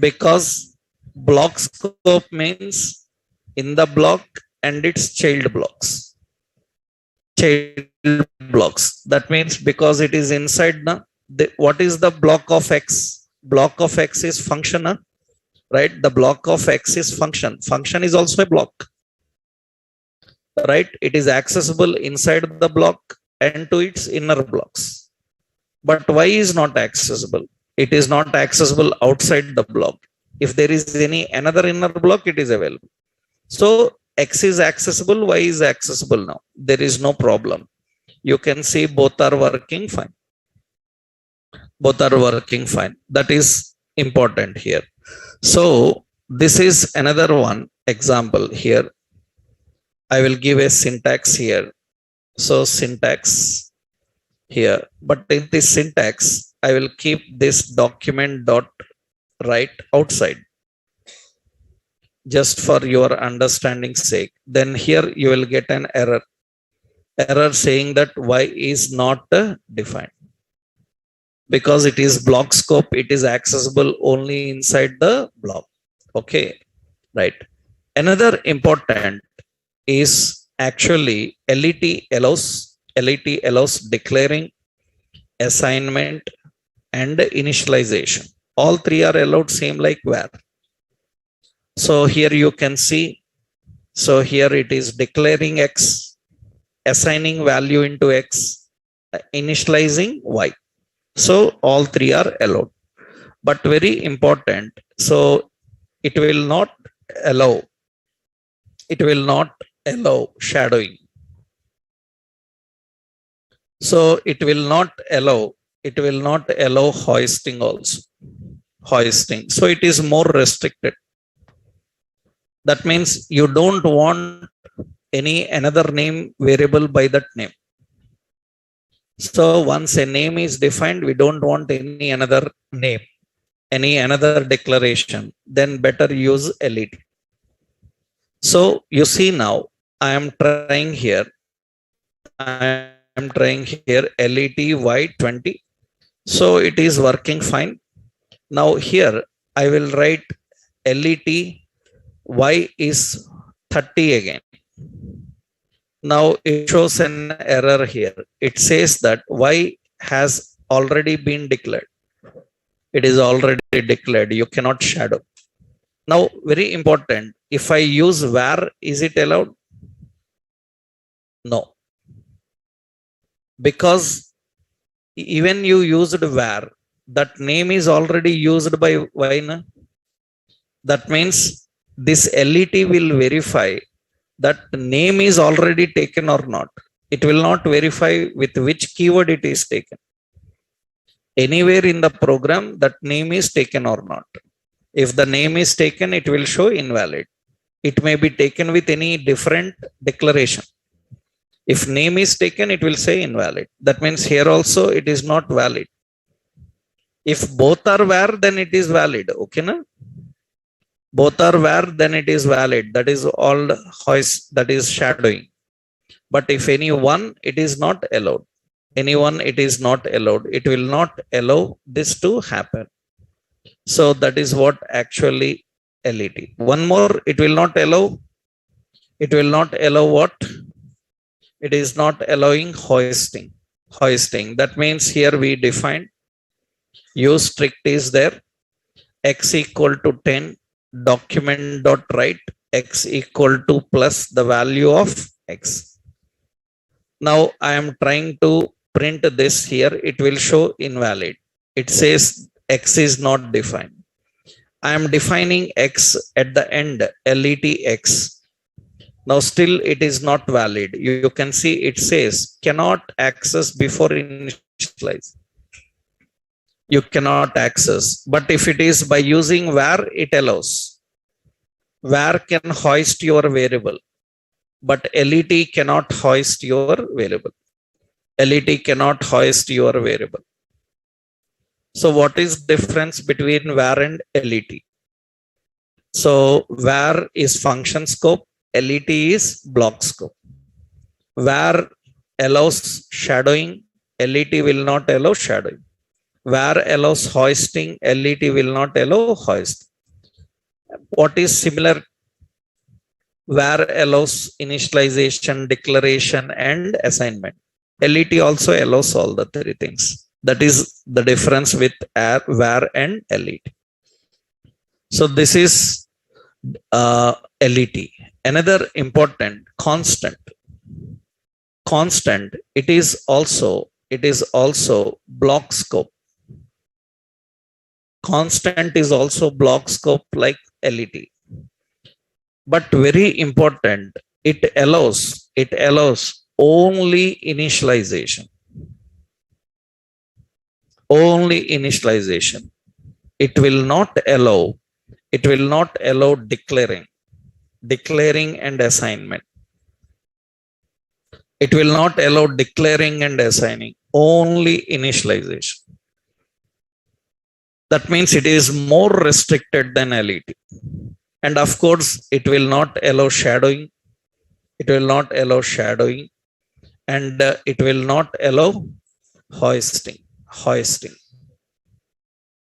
Because block scope means in the block and its child blocks. Child blocks. That means because it is inside now. What is the block of X? Block of X is function. Right? The block of X is function. Function is also a block. Right? It is accessible inside the block and to its inner blocks. But why is not accessible? It is not accessible outside the block. If there is any another inner block, it is available. So X is accessible, Y is accessible now. There is no problem. You can see both are working fine. Both are working fine. That is important here. So this is another one example here. I will give a syntax here. So syntax here, but in this syntax, I will keep this document dot write outside just for your understanding sake. Then here you will get an error saying that Y is not defined. Because it is block scope, it is accessible only inside the block. Okay, right. Another important is actually LET allows declaring, assignment, and initialization. All three are allowed same like var. So here you can see, so here it is declaring X, assigning value into X, initializing Y. So all three are allowed, but very important. So it will not allow shadowing. So it will not allow hoisting also. Hoisting. So it is more restricted. That means you don't want any another name variable by that name. So once a name is defined, we don't want any another name, any another declaration. Then better use LET. So you see now, I am trying here LET Y20. So it is working fine. Now here I will write LET Y is 30 again. Now it shows an error here. It says that Y has already been declared. It is already declared. You cannot shadow. Now, very important. If I use var, is it allowed? No. Because even you used var, that name is already used by Y. That means this LET will verify that name is already taken or not. It will not verify with which keyword it is taken. Anywhere in the program, that name is taken or not. If the name is taken, it will show invalid. It may be taken with any different declaration. If name is taken, it will say invalid. That means here also it is not valid. If both are var, then it is valid. Okay, na? Both are var, then it is valid. That is all hoist, that is shadowing. But if any one, it is not allowed. Anyone, it is not allowed. It will not allow this to happen. So that is what actually LET. One more, it will not allow. It will not allow what? It is not allowing hoisting. Hoisting. That means here we define use strict is there. X equal to 10. Document dot write X equal to plus the value of X. Now I am trying to print this here. It will show invalid. It says X is not defined. I am defining X at the end, LET X. Now still it is not valid. You can see it says cannot access before initialize. You cannot access. But if it is by using var, it allows. Var can hoist your variable, but LET cannot hoist your variable. LET cannot hoist your variable. So what is difference between var and LET? So var is function scope, LET is block scope. Var allows shadowing, LET will not allow shadowing. Var allows hoisting, LET will not allow hoist. What is similar? Var allows initialization, declaration, and assignment. LET also allows all the three things. That is the difference with var and LET. So this is LET. Another important constant. Constant, it is also it is also block scope. Constant is also block scope like LET. But very important, it allows only initialization. Only initialization. It will not allow declaring and assignment. It will not allow declaring and assigning, only initialization. That means it is more restricted than LET. And of course, it will not allow shadowing. It will not allow shadowing. And it will not allow hoisting.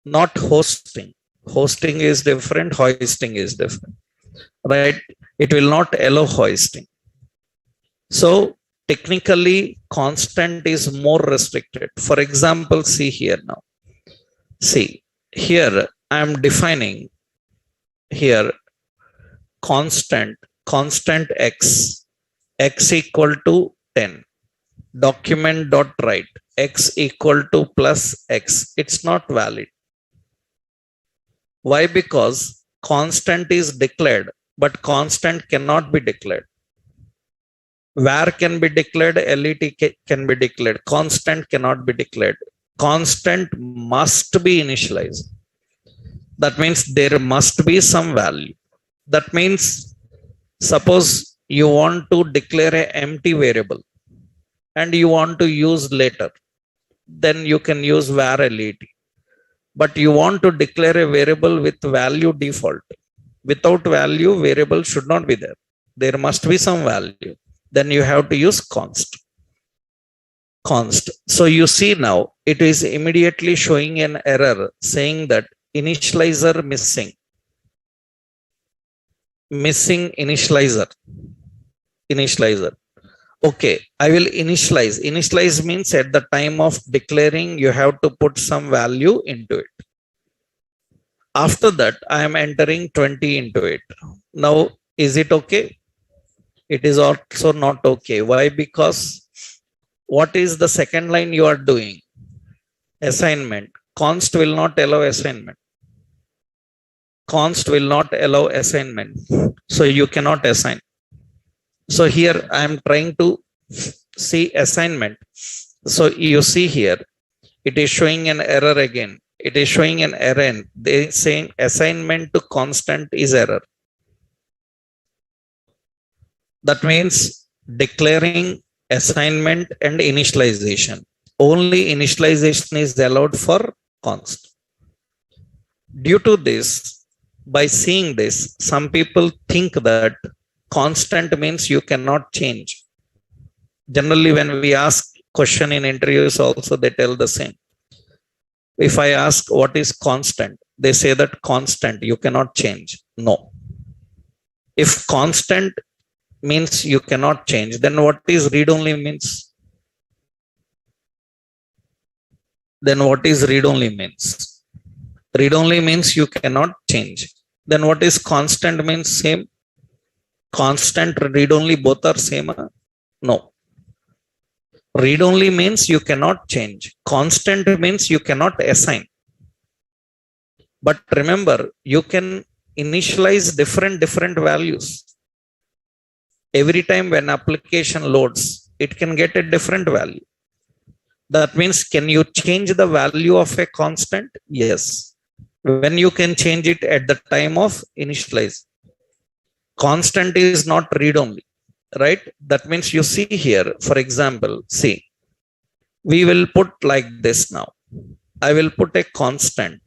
Not hosting. Hosting is different. Hoisting is different. Right? It will not allow hoisting. So technically, constant is more restricted. For example, see here now. See, here I am defining here constant x equal to 10. Document dot write x equal to plus x. It's not valid. Why? Because constant is declared, but constant cannot be declared. Var can be declared, LET can be declared. Constant cannot be declared. Constant must be initialized. That means there must be some value. That means suppose you want to declare an empty variable and you want to use later, then you can use var LET. But you want to declare a variable with value default. Without value, variable should not be there. There must be some value. Then you have to use const. So you see now, it is immediately showing an error saying that initializer missing. Missing initializer. Okay, I will initialize. Initialize means at the time of declaring, you have to put some value into it. After that, I am entering 20 into it. Now, is it okay? It is also not okay. Why? Because what is the second line you are doing? Assignment. Const will not allow assignment. Const will not allow assignment. So you cannot assign. So here I am trying to see assignment. So you see here, it is showing an error again. It is showing an error. They saying assignment to constant is error. That means declaring assignment and initialization. Only initialization is allowed for const. Due to this, by seeing this, some people think that constant means you cannot change. Generally, when we ask question in interviews also, they tell the same. If I ask what is constant, they say that constant, you cannot change. No. If constant means you cannot change, then what is read-only means? Then what is read-only means? Read-only means you cannot change. Then what is constant means? Same. Constant, read-only, both are same? No. Read-only means you cannot change. Constant means you cannot assign. But remember, you can initialize different values. Every time when application loads, it can get a different value. That means, can you change the value of a constant? Yes. When you can change it at the time of initialize. Constant is not read-only, right? That means you see here, for example, see, we will put like this now. I will put a constant.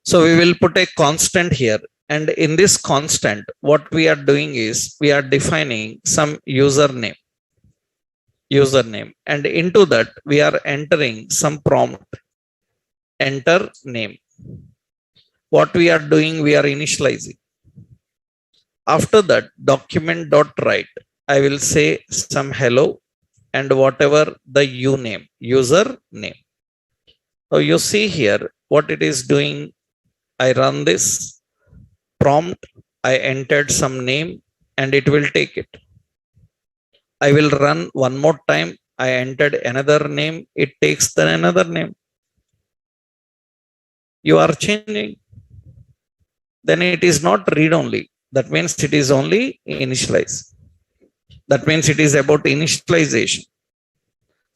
So we will put a constant here. And in this constant, what we are doing is we are defining some username. And into that, we are entering some prompt. Enter name. What we are doing, we are initializing. After that, document dot write. I will say some hello and whatever the user name. So you see here what it is doing. I run this prompt. I entered some name and it will take it. I will run one more time. I entered another name. It takes the another name. You are changing. Then it is not read only. That means it is only initialize. That means it is about initialization.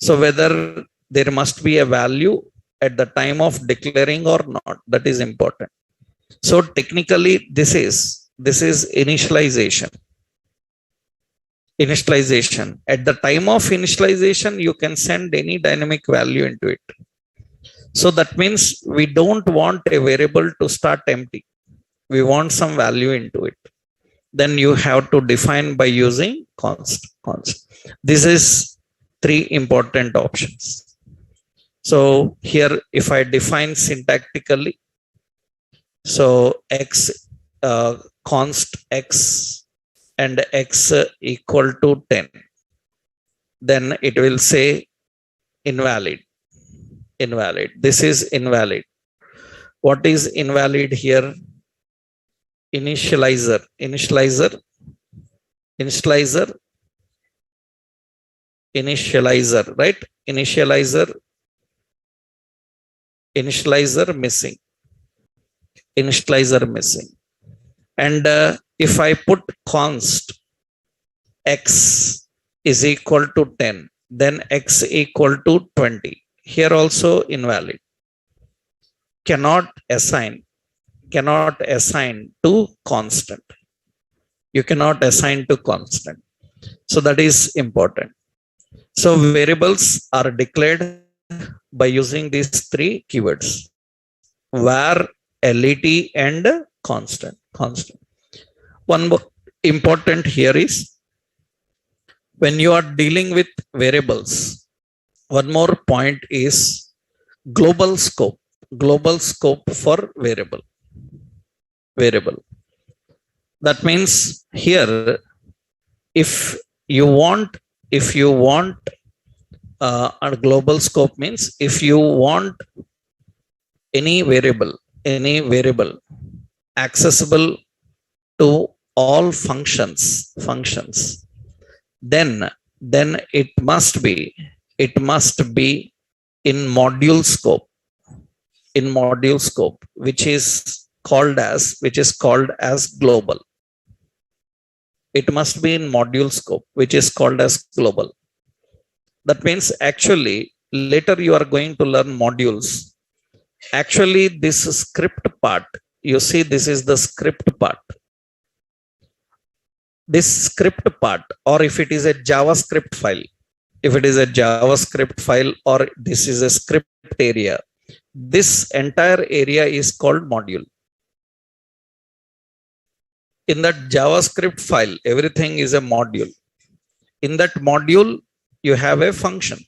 So whether there must be a value at the time of declaring or not, that is important. So technically this is initialization. Initialization. At the time of initialization, you can send any dynamic value into it. So that means we don't want a variable to start empty. We want some value into it. Then you have to define by using const. This is three important options. So here, if I define syntactically, so x const x and x equal to 10, then it will say invalid. This is invalid. What is invalid here? Initializer, right? Initializer missing. And if I put const x is equal to 10, then x equal to 20. Here also invalid. Cannot assign to constant. You cannot assign to constant. So that is important. So variables are declared by using these three keywords: var, let, and constant. One more important here is, when you are dealing with variables, one more point is global scope for variable. That means here, if you want a global scope means if you want any variable accessible to all functions, then it must be in module scope, which is called as global. It must be in module scope, which is called as global. That means actually later you are going to learn modules. Actually, this script part, you see, this is the script part. This script part, or if it is a JavaScript file, or this is a script area, this entire area is called module. In that JavaScript file, everything is a module. In that module, you have a function.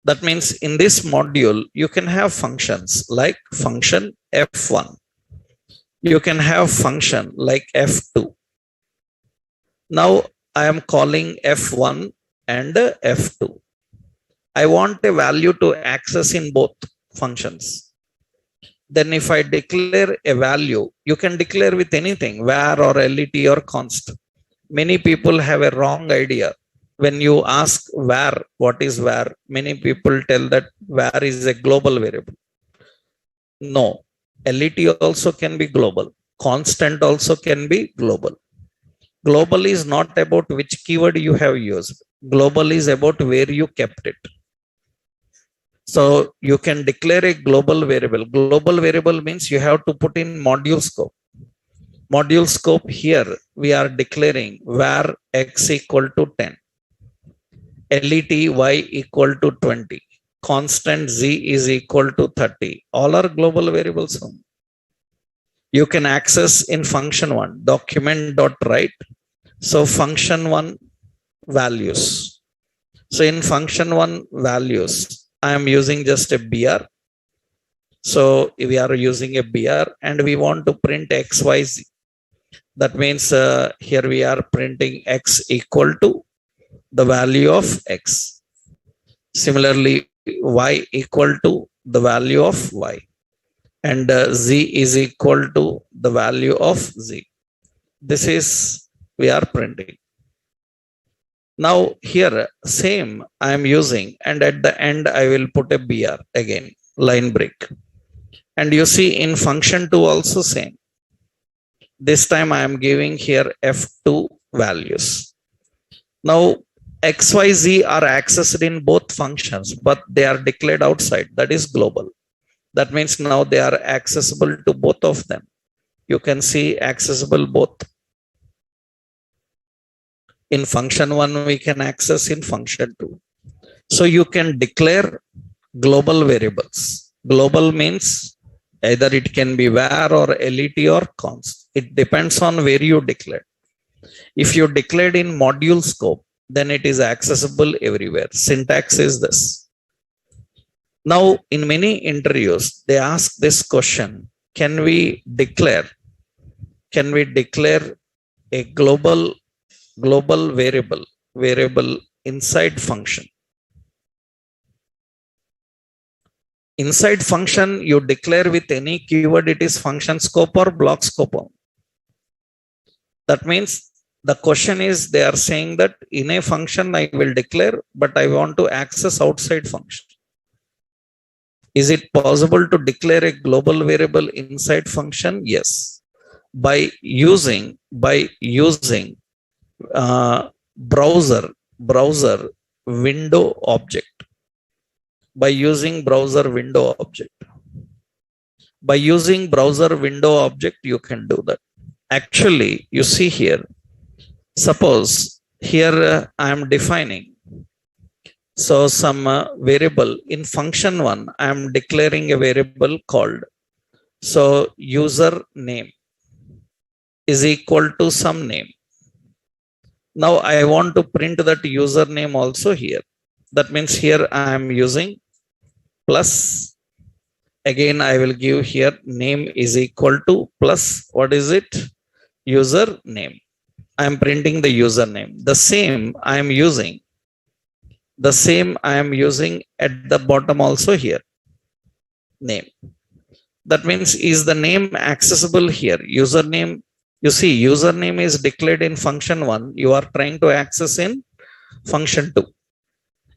That means in this module, you can have functions like function F1. You can have function like F2. Now I am calling F1 and F2. I want a value to access in both functions. Then if I declare a value, you can declare with anything, var or let or const. Many people have a wrong idea. When you ask var, what is var? Many people tell that var is a global variable. No, let also can be global. Constant also can be global. Global is not about which keyword you have used. Global is about where you kept it. So you can declare a global variable. Global variable means you have to put in module scope. Module scope here, we are declaring var x equal to 10. let y equal to 20. Constant z is equal to 30. All are global variables. You can access in function 1, document.write. So function 1 values. So in function 1 values, I am using just a br. So we are using a br and we want to print x, y, z. That means here we are printing x equal to the value of x. Similarly, y equal to the value of y. And z is equal to the value of z. This is we are printing. Now here same I am using, and at the end I will put a BR again, line break. And you see in function 2 also same. This time I am giving here F2 values. Now XYZ are accessed in both functions, but they are declared outside. That is global. That means now they are accessible to both of them. You can see accessible both. In function 1 we can access, in function 2. So you can declare global variables. Global means either it can be var or let or const. It depends on where you declare. If you declared in module scope, then it is accessible everywhere. Syntax is this. Now in many interviews they ask this question: can we declare a global variable inside function? Inside function you declare with any keyword, it is function scope or block scope. That means the question is, they are saying that in a function I will declare, but I want to access outside function. Is it possible to declare a global variable inside function? Yes. By using browser window object. By using browser window object, you can do that. Actually, you see here, suppose here I am defining some variable in function 1. I am declaring a variable called user name is equal to some name. Now I want to print that username also here. That means here I am using plus, again I will give here name is equal to plus, what is it? User name. I am printing the username. The same I am using at the bottom also here, name. That means, is the name accessible here? Username, you see username is declared in function 1. You are trying to access in function 2.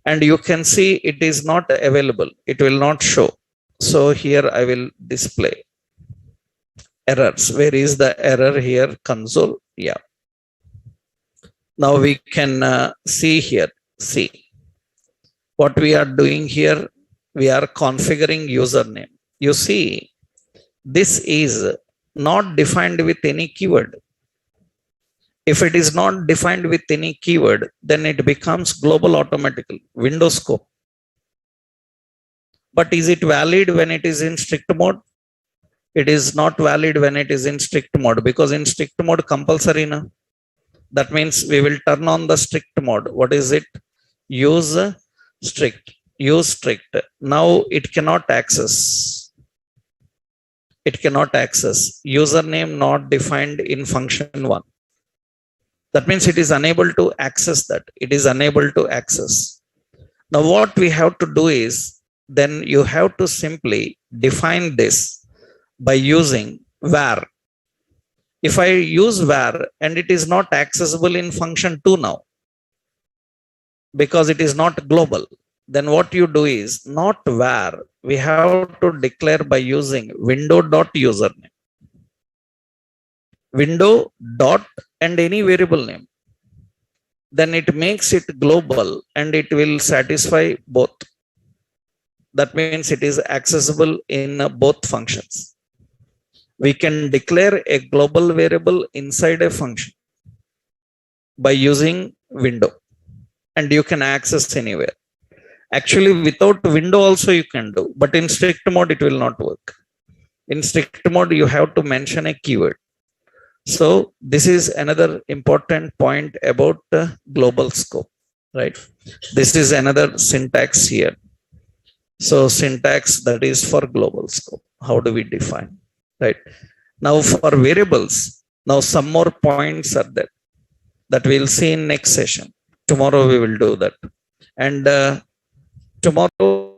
And you can see it is not available. It will not show. So here I will display errors. Where is the error here? Console. Yeah. Now we can see here. See what we are doing here. We are configuring username. You see, this is not defined with any keyword. If it is not defined with any keyword, then it becomes global automatically, window scope. But is it valid when it is in strict mode? It is not valid when it is in strict mode, because in strict mode compulsory na. That means we will turn on the strict mode. What is it? Use strict. Now it cannot access. Username not defined in function 1. That means it is unable to access that. Now what we have to do is, then you have to simply define this by using var. If I use var and it is not accessible in function 2 now, because it is not global, then what you do is not var. We have to declare by using window.username. Window dot and any variable name. Then it makes it global and it will satisfy both. That means it is accessible in both functions. We can declare a global variable inside a function by using window, and you can access anywhere. Actually, without window also you can do, but in strict mode it will not work. In strict mode you have to mention a keyword. So this is another important point about global scope, right? This is another syntax here. So syntax that is for global scope. How do we define? Right. Now for variables, now some more points are there that we'll see in next session. Tomorrow we will do that. And tomorrow